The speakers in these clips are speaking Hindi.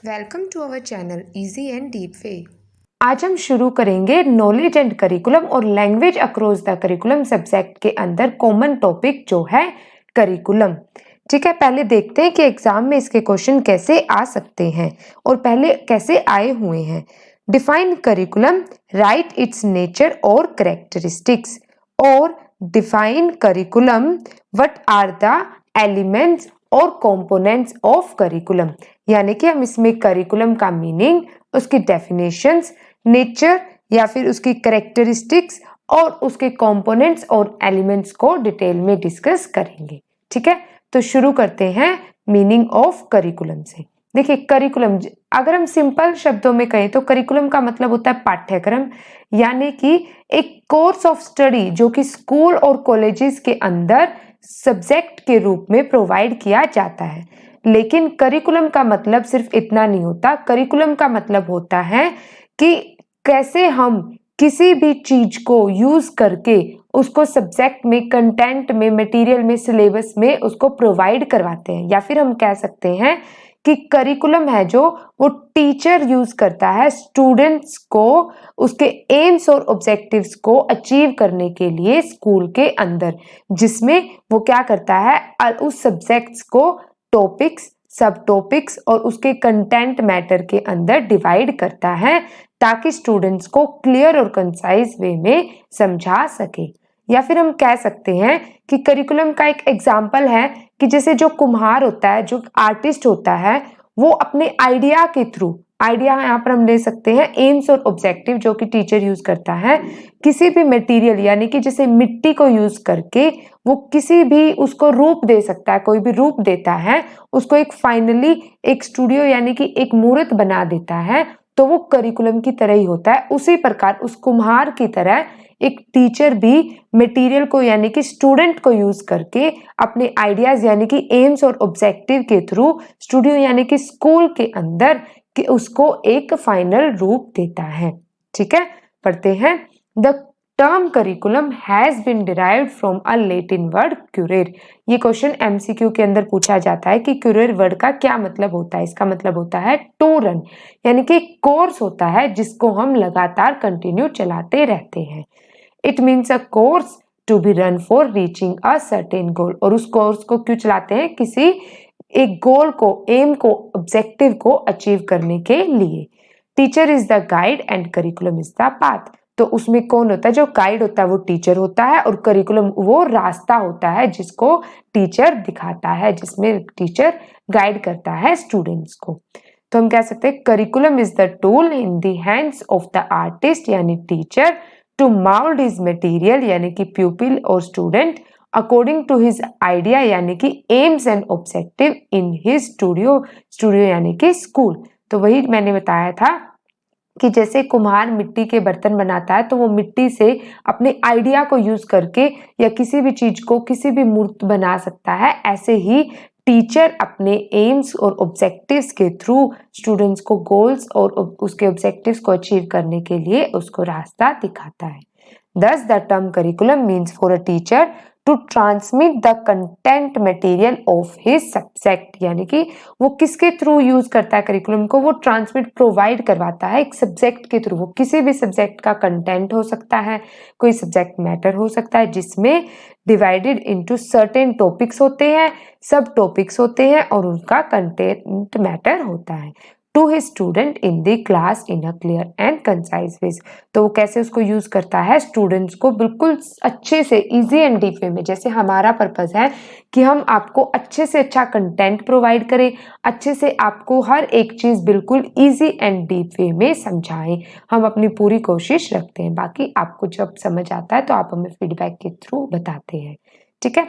Welcome to our channel easy and deep way. आज हम शुरू करेंगे नॉलेज एंड करिकुलम और language across the curriculum subject के अंदर कॉमन टॉपिक जो है करिकुलम। ठीक है, पहले देखते हैं कि एग्जाम में इसके क्वेश्चन कैसे आ सकते हैं और पहले कैसे आए हुए हैं। Define curriculum, write its nature और करेक्टरिस्टिक्स। और define curriculum, what are the elements और कंपोनेंट्स ऑफ करिकुलम। यानी कि हम इसमें करिकुलम का मीनिंग, उसकी डेफिनेशंस, नेचर या फिर उसकी करेक्टरिस्टिक्स और उसके कंपोनेंट्स और एलिमेंट्स को डिटेल में डिस्कस करेंगे। ठीक है, तो शुरू करते हैं मीनिंग ऑफ करिकुलम से। देखिए, करिकुलम अगर हम सिंपल शब्दों में कहें तो करिकुलम का मतलब होता है पाठ्यक्रम, यानी कि एक कोर्स ऑफ स्टडी जो कि स्कूल और कॉलेजेस के अंदर सब्जेक्ट के रूप में प्रोवाइड किया जाता है। लेकिन करिकुलम का मतलब सिर्फ इतना नहीं होता। करिकुलम का मतलब होता है कि कैसे हम किसी भी चीज को यूज करके उसको सब्जेक्ट में, कंटेंट में, मटेरियल में, सिलेबस में उसको प्रोवाइड करवाते हैं। या फिर हम कह सकते हैं कि करिकुलम है जो वो टीचर यूज करता है स्टूडेंट्स को उसके एम्स और ऑब्जेक्टिव्स को अचीव करने के लिए स्कूल के अंदर, जिसमें वो क्या करता है उस सब्जेक्ट्स को टॉपिक्स, सब टॉपिक्स और उसके कंटेंट मैटर के अंदर डिवाइड करता है ताकि स्टूडेंट्स को क्लियर और कंसाइज वे में समझा सके। या फिर हम कह सकते हैं कि करिकुलम का एक एग्जाम्पल है कि जैसे जो कुम्हार होता है, जो आर्टिस्ट होता है, वो अपने आइडिया के थ्रू, आइडिया यहाँ पर हम ले सकते हैं एम्स और ऑब्जेक्टिव जो कि टीचर यूज करता है, किसी भी मटेरियल यानी कि जैसे मिट्टी को यूज करके वो किसी भी उसको रूप दे सकता है, कोई भी रूप देता है, उसको एक फाइनली एक स्टूडियो यानी कि एक मूर्त बना देता है। तो वो करिकुलम की तरह ही होता है। उसी प्रकार उस कुम्हार की तरह एक टीचर भी मटेरियल को यानी कि स्टूडेंट को यूज करके अपने आइडियाज यानी कि एम्स और ऑब्जेक्टिव के थ्रू स्टूडियो यानी कि स्कूल के अंदर कि उसको एक फाइनल रूप देता है। ठीक है, पढ़ते हैं। The term curriculum has been derived from a Latin word currere. ये क्वेश्चन एमसीक्यू के अंदर पूछा जाता है कि क्यूरेर वर्ड का क्या मतलब होता है। इसका मतलब होता है टू रन, यानी कि कोर्स होता है जिसको हम लगातार कंटिन्यू चलाते रहते हैं। It means a course to be run for reaching a certain goal. और उस कोर्स को क्यों चलाते हैं? किसी एक गोल को, एम को, ऑब्जेक्टिव को अचीव करने के लिए। Teacher is the guide and curriculum is the path. तो उसमें कौन होता है? जो गाइड होता है वो टीचर होता है और करिकुलम वो रास्ता होता है जिसको टीचर दिखाता है, जिसमें टीचर गाइड करता है स्टूडेंट्स को। तो हम कह सकते हैं curriculum is the tool in the hands of the artist यानी teacher to mould his material यानी कि प्यूपिल और student according to his idea यानी कि aims and objective in his studio, studio यानी कि स्कूल। तो वही मैंने बताया था कि जैसे कुम्हार मिट्टी के बर्तन बनाता है तो वो मिट्टी से अपने आइडिया को यूज करके या किसी भी चीज को, किसी भी मूर्त बना सकता है। ऐसे ही टीचर अपने एम्स और ऑब्जेक्टिव्स के थ्रू स्टूडेंट्स को गोल्स और उसके ऑब्जेक्टिव्स को अचीव करने के लिए उसको रास्ता दिखाता है। Thus, the term curriculum means for a teacher to transmit the content material of his subject, यानी कि वो किसके थ्रू यूज करता है करिकुलम को? वो ट्रांसमिट, प्रोवाइड करवाता है एक सब्जेक्ट के थ्रू। वो किसी भी सब्जेक्ट का कंटेंट हो सकता है, कोई सब्जेक्ट मैटर हो सकता है जिसमें डिवाइडेड इनटू सर्टेन टॉपिक्स होते हैं, सब टॉपिक्स होते हैं और उनका कंटेंट मैटर होता है। To his student in the class in a clear and concise ways. तो वो कैसे उसको यूज करता है? स्टूडेंट्स को बिल्कुल अच्छे से, इजी एंड डीप वे में। जैसे हमारा पर्पस है कि हम आपको अच्छे से अच्छा कंटेंट प्रोवाइड करें, अच्छे से आपको हर एक चीज बिल्कुल इजी एंड डीप वे में समझाएं। हम अपनी पूरी कोशिश रखते हैं। बाकी आपको जब समझ आता है तो आप हमें फीडबैक के थ्रू बताते हैं। ठीक है,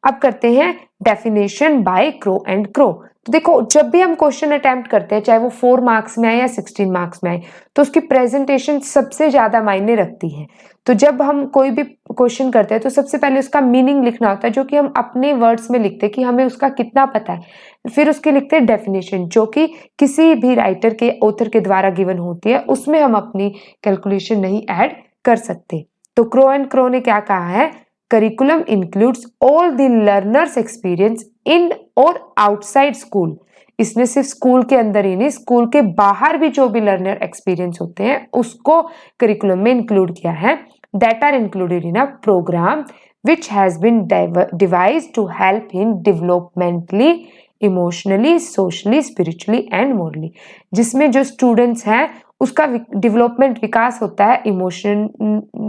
अब करते हैं definition bye crow and crow. तो देखो, जब भी हम क्वेश्चन अटेम्प्ट करते हैं, चाहे वो 4 मार्क्स में आए या 16 मार्क्स में आए, तो उसकी प्रेजेंटेशन सबसे ज्यादा मायने रखती है। तो जब हम कोई भी क्वेश्चन करते हैं तो सबसे पहले उसका मीनिंग लिखना होता है, जो कि हम अपने वर्ड्स में लिखते हैं कि हमें उसका कितना पता है। फिर उसके लिखते हैं डेफिनेशन, जो कि किसी भी राइटर के, ऑथर के द्वारा गिवन होती है, उसमें हम अपनी कैलकुलेशन नहीं ऐड कर सकते। तो क्रो एंड क्रो ने क्या कहा है? Curriculum includes all the learner's experience in or outside school. इसने सिर्फ स्कूल के अंदर ही नहीं, स्कूल के बाहर भी जो भी लर्नर एक्सपीरियंस होते हैं उसको करिकुलम में इंक्लूड किया है। That are included in a programme which has been devised to help in developmentally, emotionally, socially, spiritually and morally, जिसमें जो स्टूडेंट्स हैं उसका डेवलपमेंट, विकास होता है इमोशन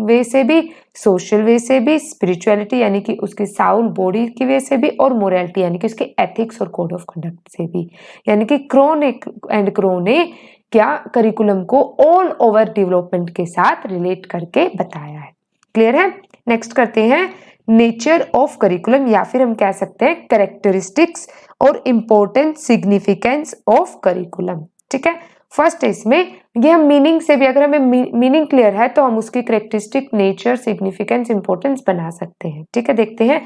वे से भी, सोशल वे से भी, स्पिरिचुअलिटी यानी कि उसकी साउल बॉडी की वे से भी, और मोरालिटी यानी कि उसके एथिक्स और कोड ऑफ कंडक्ट से भी। यानी कि क्रो ने क्या करिकुलम को ऑल ओवर डेवलपमेंट के साथ रिलेट करके बताया है। क्लियर है? नेक्स्ट करते हैं नेचर ऑफ करिकुलम, या फिर हम कह सकते हैं कैरेक्टरिस्टिक्स और इंपॉर्टेंट सिग्निफिकेंस ऑफ करिकुलम। ठीक है, फर्स्ट इसमें ये हम मीनिंग से भी, अगर हमें मीनिंग क्लियर है तो हम उसकी कैरेक्टरिस्टिक, नेचर, सिग्निफिकेंस, इंपॉर्टेंस बना सकते हैं। ठीक है, देखते हैं।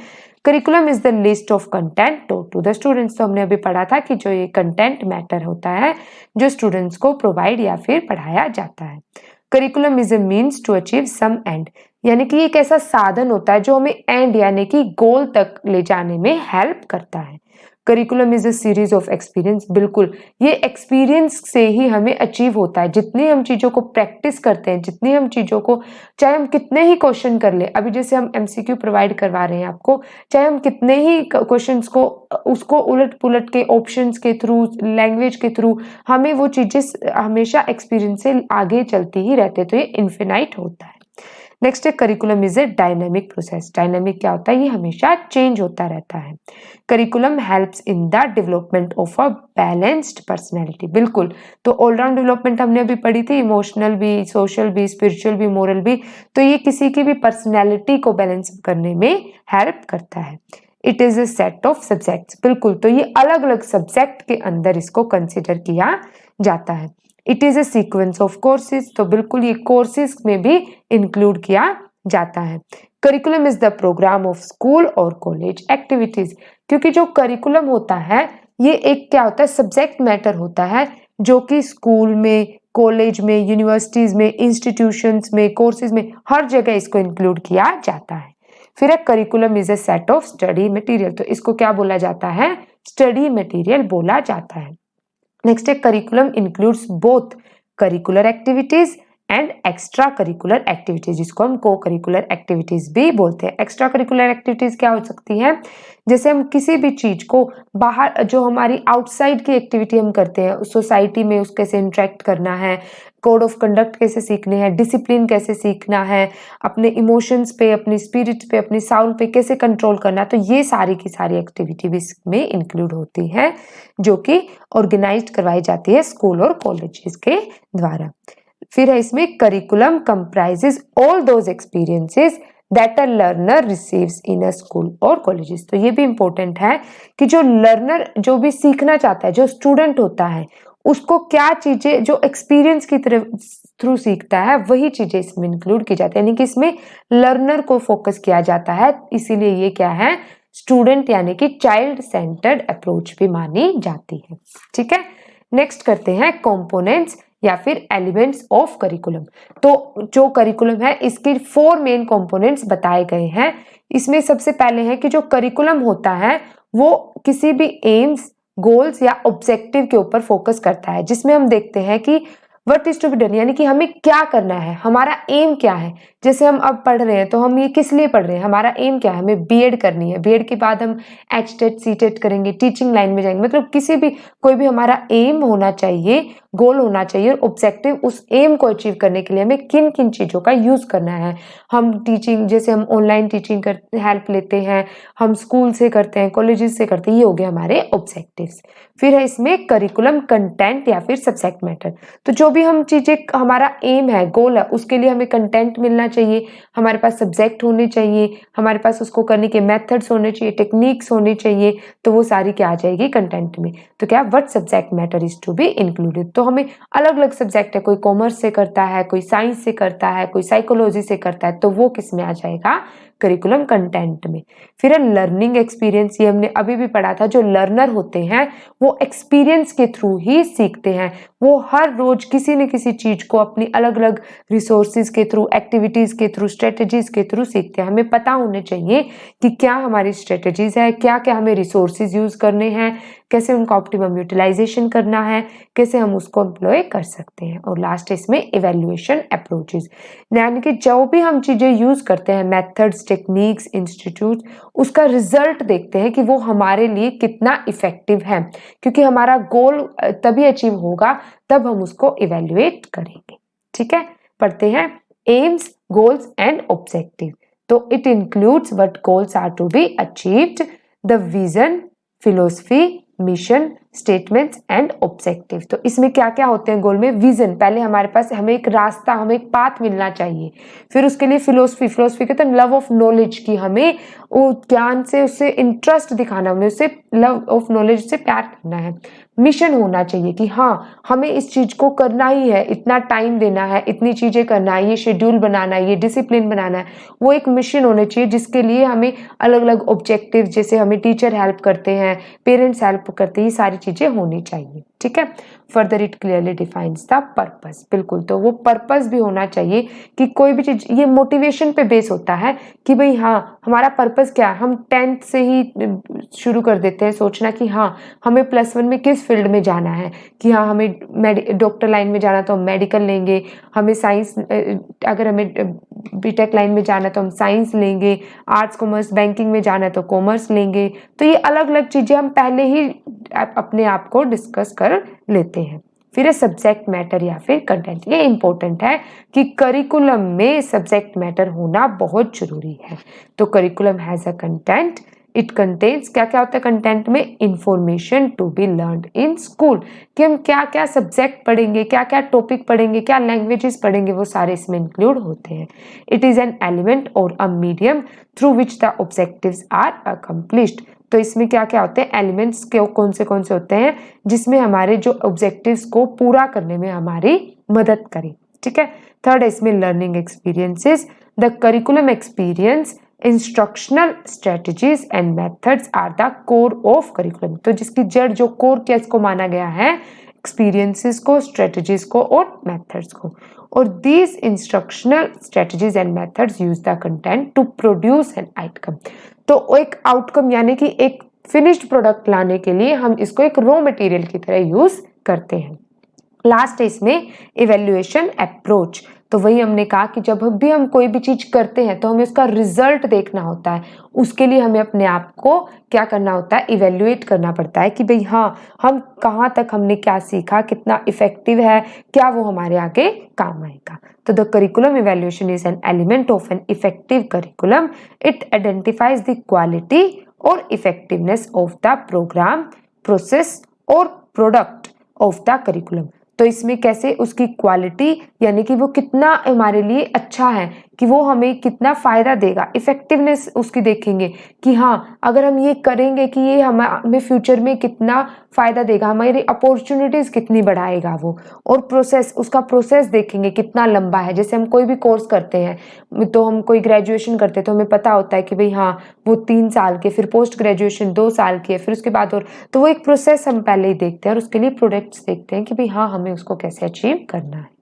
Curriculum is the list of content taught to the students. तो हमने अभी पढ़ा था कि जो ये कंटेंट मैटर होता है जो स्टूडेंट्स को प्रोवाइड या फिर पढ़ाया जाता है। Curriculum is a means to achieve some end, यानी कि एक ऐसा साधन होता है जो हमें एंड यानी कि गोल तक ले जाने में हेल्प करता है। Curriculum is a series of experience, बिल्कुल ये एक्सपीरियंस से ही हमें अचीव होता है। जितनी हम चीजों को प्रैक्टिस करते हैं, जितनी हम चीजों को, चाहे हम कितने ही क्वेश्चन कर ले, अभी जैसे हम एमसीक्यू प्रोवाइड करवा रहे हैं आपको, चाहे हम कितने ही क्वेश्चंस को उसको उलट पुलट के, ऑप्शंस के थ्रू, लैंग्वेज के थ्रू, हमें वो चीजें हमेशा एक्सपीरियंस से आगे चलती ही रहते हैं, तो ये इन्फिनाइट होता है। नेक्स्ट है curriculum is a dynamic process. Dynamic क्या होता है? ये हमेशा चेंज होता रहता है। Curriculum helps in the development of a balanced personality, बिल्कुल। तो ऑलराउंड डेवलपमेंट हमने अभी पढ़ी थी, इमोशनल भी, सोशल भी, स्पिरिचुअल भी, मोरल भी, तो ये किसी की भी पर्सनैलिटी को बैलेंस करने में हेल्प करता है। It is a set of subjects, बिल्कुल, तो ये अलग अलग सब्जेक्ट के अंदर इसको कंसिडर किया जाता है। It is a sequence of courses, तो बिल्कुल ये कोर्सेज में भी इंक्लूड किया जाता है। Curriculum is the programme of school और कॉलेज एक्टिविटीज, क्योंकि जो करिकुलम होता है ये एक क्या होता है? सब्जेक्ट मैटर होता है जो कि स्कूल में, कॉलेज में, यूनिवर्सिटीज में, इंस्टीट्यूशंस में, कोर्सेज में, हर जगह इसको इंक्लूड किया जाता है। फिर एक curriculum is a set of study material, तो इसको क्या बोला जाता है? स्टडी मटेरियल बोला जाता है। नेक्स्ट है curriculum includes both curricular activities and extra curricular activities, जिसको हम को करिकुलर एक्टिविटीज भी बोलते हैं। एक्स्ट्रा करिकुलर एक्टिविटीज क्या हो सकती हैं? जैसे हम किसी भी चीज को बाहर, जो हमारी आउटसाइड की एक्टिविटी हम करते हैं, सोसाइटी में उसके से इंटरेक्ट करना है, कोड ऑफ कंडक्ट कैसे सीखने हैं, डिसिप्लिन कैसे सीखना है, अपने इमोशंस पे, अपनी स्पिरिट पे, अपनी साउल पे कैसे कंट्रोल करना है, तो ये सारी की सारी एक्टिविटी भी इसमें इंक्लूड होती है जो कि ऑर्गेनाइज करवाई जाती है स्कूल और कॉलेजेस के द्वारा। फिर है इसमें curriculum comprises all those experiences that a learner receives in a school और कॉलेजेस। तो ये भी इंपॉर्टेंट है कि जो लर्नर, जो भी सीखना चाहता है, जो स्टूडेंट होता है, उसको क्या चीजें जो एक्सपीरियंस की तरफ थ्रू सीखता है वही चीजें इसमें इंक्लूड की जाती है, यानी कि इसमें लर्नर को फोकस किया जाता है। इसीलिए ये क्या है? स्टूडेंट यानी कि चाइल्ड सेंटर्ड अप्रोच भी मानी जाती है। ठीक है, नेक्स्ट करते हैं कंपोनेंट्स या फिर एलिमेंट्स ऑफ करिकुलम। तो जो करिकुलम है इसके 4 मेन कंपोनेंट्स बताए गए हैं। इसमें सबसे पहले है कि जो करिकुलम होता है वो किसी भी एम्स, गोल्स या ऑब्जेक्टिव के ऊपर फोकस करता है, जिसमें हम देखते हैं कि what is to be done, यानी कि हमें क्या करना है, हमारा एम क्या है। जैसे हम अब पढ़ रहे हैं तो हम ये किस लिए पढ़ रहे हैं, हमारा एम क्या है? हमें बीएड करनी है, बीएड के बाद हम एचटेट, सीटेट करेंगे, टीचिंग लाइन में जाएंगे, मतलब किसी भी, कोई भी हमारा एम होना चाहिए, गोल होना चाहिए, और ऑब्जेक्टिव, उस एम को अचीव करने के लिए हमें किन किन चीजों का यूज करना है। हम टीचिंग, जैसे हम ऑनलाइन टीचिंग कर हेल्प लेते हैं, हम स्कूल से करते हैं, कॉलेजेस से करते हैं, ये हो गए हमारे ऑब्जेक्टिव्स। फिर है इसमें करिकुलम कंटेंट या फिर सब्जेक्ट मैटर। तो जो भी हम चीजें, हमारा एम है, गोल है, उसके लिए हमें कंटेंट मिलना चाहिए, हमारे पास सब्जेक्ट होने चाहिए, हमारे पास उसको करने के मेथड्स होने चाहिए, टेक्निक्स होने चाहिए, तो वो सारी क्या आ जाएगी? कंटेंट में। तो क्या what subject matter is to be included. तो हमें अलग अलग सब्जेक्ट है, कोई कॉमर्स से करता है, कोई साइंस से करता है, कोई साइकोलॉजी से करता है, तो वो किस में आ जाएगा? करिकुलम कंटेंट में। फिर है लर्निंग एक्सपीरियंस, ये हमने अभी भी पढ़ा था। जो लर्नर होते हैं वो एक्सपीरियंस के थ्रू ही सीखते हैं, वो हर रोज किसी न किसी चीज को अपनी अलग अलग रिसोर्सेज के थ्रू, एक्टिविटीज के थ्रू, स्ट्रेटजीज के थ्रू सीखते हैं। हमें पता होने चाहिए कि क्या हमारी स्ट्रेटजीज है, क्या क्या हमें रिसोर्सेज यूज करने हैं, कैसे उनका ऑप्टिमम यूटिलाइजेशन करना है, कैसे हम उसको एम्प्लॉय कर सकते हैं। और लास्ट इसमें इवेल्युएशन अप्रोचेस, यानी कि जो भी हम चीजें यूज करते हैं, मेथड्स, टेक्निक्स, इंस्टीट्यूट, उसका रिजल्ट देखते हैं कि वो हमारे लिए कितना इफेक्टिव है, क्योंकि हमारा गोल तभी अचीव होगा तब हम उसको इवेल्युएट करेंगे। ठीक है, पढ़ते हैं एम्स, गोल्स एंड ऑब्जेक्टिव। तो it includes what goals are to be achieved, the vision, philosophy, mission, statements and objective. तो इसमें क्या क्या होते हैं गोल में? विजन, पहले हमारे पास हमें एक रास्ता, हमें एक पाथ मिलना चाहिए। फिर उसके लिए फिलोसफी, फिलोसफी कहते हैं लव ऑफ नॉलेज, की हमें वो ज्ञान से उससे इंटरेस्ट दिखाना, हमें उससे लव ऑफ नॉलेज से प्यार करना है। मिशन होना चाहिए कि हाँ हमें इस चीज को करना ही है, इतना टाइम देना है, इतनी चीजें करना है, ये शेड्यूल बनाना है, ये डिसिप्लिन बनाना है। वो एक मिशन होना चाहिए जिसके लिए हमें अलग अलग ऑब्जेक्टिव, जैसे हमें टीचर हेल्प करते हैं, पेरेंट्स हेल्प करते हैं, ये सारी चीजें होनी चाहिए। ठीक है, further it clearly defines the purpose. बिल्कुल, तो वो पर्पस भी होना चाहिए कि कोई भी चीज, ये मोटिवेशन पे बेस होता है कि भाई हाँ हमारा पर्पस क्या है। हम 10th से ही शुरू कर देते हैं सोचना कि हाँ हमें +1 में किस फील्ड में जाना है, कि हाँ हमें डॉक्टर लाइन में जाना तो हम मेडिकल लेंगे, हमें साइंस, अगर हमें बीटेक लाइन में जाना तो हम साइंस लेंगे, आर्ट्स कॉमर्स बैंकिंग में जाना है तो कॉमर्स लेंगे। तो ये अलग अलग चीजें हम पहले ही अपने आप को डिस्कस कर लेते हैं। फिर सब्जेक्ट मैटर या फिर कंटेंट, ये इंपॉर्टेंट है कि करिकुलम में सब्जेक्ट मैटर होना बहुत जरूरी है। तो curriculum has a content, it contains, क्या क्या होता है कंटेंट में? Information to be learned in school, कि हम क्या क्या सब्जेक्ट पढ़ेंगे, क्या क्या टॉपिक पढ़ेंगे, क्या लैंग्वेजेस पढ़ेंगे, वो सारे इसमें इंक्लूड होते हैं। इट इज एन एलिमेंट और a medium through which the objectives are accomplished. तो इसमें क्या क्या होते हैं एलिमेंट्स, के कौन से होते हैं जिसमें हमारे जो ऑब्जेक्टिव्स को पूरा करने में हमारी मदद करें। ठीक है, थर्ड है इसमें learning experiences, the curriculum experience, instructional strategies and methods are the core of curriculum. तो जिसकी जड़, जो कोर क्या इसको माना गया है? एक्सपीरियंसेस को, स्ट्रेटजीज को और मेथड्स को। और these instructional strategies and methods use the content to produce an outcome. तो एक आउटकम यानी कि एक फिनिश्ड प्रोडक्ट लाने के लिए हम इसको एक रॉ मटेरियल की तरह यूज करते हैं। लास्ट है इसमें इवेल्युएशन अप्रोच। तो वही हमने कहा कि जब भी हम कोई भी चीज करते हैं तो हमें उसका रिजल्ट देखना होता है। उसके लिए हमें अपने आप को क्या करना होता है? इवेल्युएट करना पड़ता है कि भाई हाँ हम कहाँ तक, हमने क्या सीखा, कितना इफेक्टिव है, क्या वो हमारे आगे काम आएगा। तो the curriculum evaluation is an element of an effective curriculum. It identifies the quality और effectiveness of the programme, process और प्रोडक्ट ऑफ द करिकुलम। तो इसमें कैसे उसकी क्वालिटी, यानी कि वो कितना हमारे लिए अच्छा है, कि वो हमें कितना फायदा देगा, इफेक्टिवनेस उसकी देखेंगे कि हाँ अगर हम ये करेंगे कि ये हमें फ्यूचर में कितना फायदा देगा, हमारी अपॉर्चुनिटीज कितनी बढ़ाएगा वो। और प्रोसेस, उसका प्रोसेस देखेंगे कितना लंबा है। जैसे हम कोई भी कोर्स करते हैं, तो हम कोई ग्रेजुएशन करते हैं तो हमें पता होता है कि भाई हाँ वो 3 साल के, फिर पोस्ट ग्रेजुएशन 2 साल की है, फिर उसके बाद और, तो वो एक प्रोसेस हम पहले ही देखते हैं और उसके लिए प्रोडक्ट्स देखते हैं कि भाई हाँ हमें उसको कैसे अचीव करना है।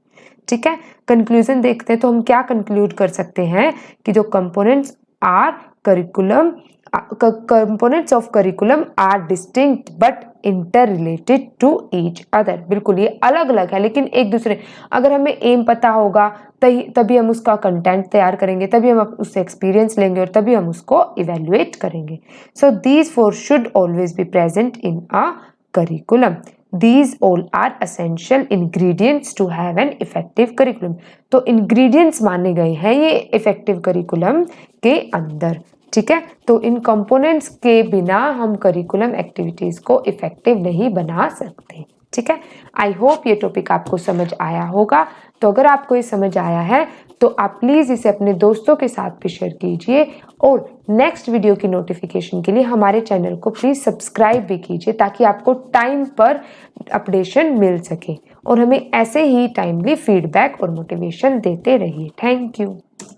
ठीक है, कंक्लूजन देखते हैं। तो हम क्या कंक्लूड कर सकते हैं कि जो components are curriculum, components of curriculum are distinct but inter related to each other. बिल्कुल ये अलग अलग है लेकिन एक दूसरे, अगर हमें एम पता होगा तभी हम उसका कंटेंट तैयार करेंगे, तभी हम उससे एक्सपीरियंस लेंगे और तभी हम उसको इवेल्युएट करेंगे। So these 4 should always be present in a curriculum. These all are essential ingredients to have an effective curriculum. तो ingredients माने गए हैं ये effective curriculum के अंदर। ठीक है, तो इन कंपोनेंट्स के बिना हम करिकुलम एक्टिविटीज को इफेक्टिव नहीं बना सकते। ठीक है, आई होप ये टॉपिक आपको समझ आया होगा। तो अगर आपको ये समझ आया है तो आप प्लीज इसे अपने दोस्तों के साथ भी शेयर कीजिए और नेक्स्ट वीडियो की नोटिफिकेशन के लिए हमारे चैनल को प्लीज सब्सक्राइब भी कीजिए ताकि आपको टाइम पर अपडेशन मिल सके और हमें ऐसे ही टाइमली फीडबैक और मोटिवेशन देते रहिए। Thank you.